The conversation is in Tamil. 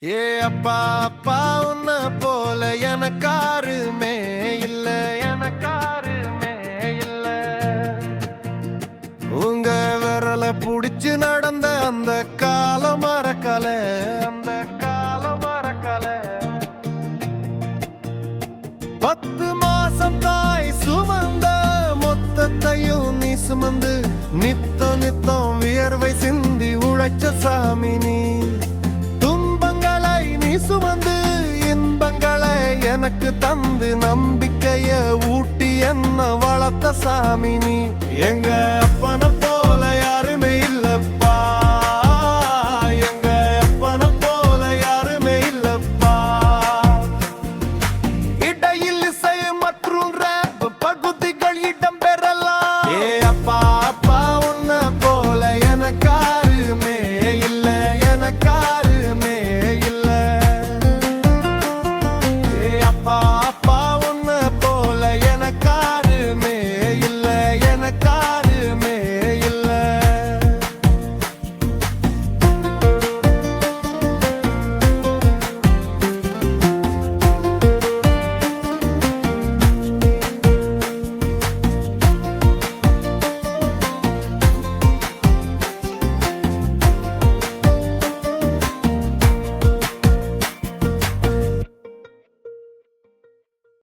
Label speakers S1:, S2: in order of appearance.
S1: ஏ அப்பா அப்பா உன்ன போல எனக்காருமே இல்ல எனக்காருமே இல்ல. உங்க விரல புடிச்சு நடந்த அந்த காலம் மறக்கல, அந்த காலம் மறக்கல. 10 மாசம் தாய் சுமந்த மொத்தத்தையும் நீ சுமந்து நித்தம் நித்தம் வியர்வை சிந்தி உழைச்ச சாமி நீ. சுமந்து இன்பங்களை எனக்கு தந்து நம்பிக்கைய ஊட்டி என்ன வளர்த்த சாமி நீ. எங்க அப்பன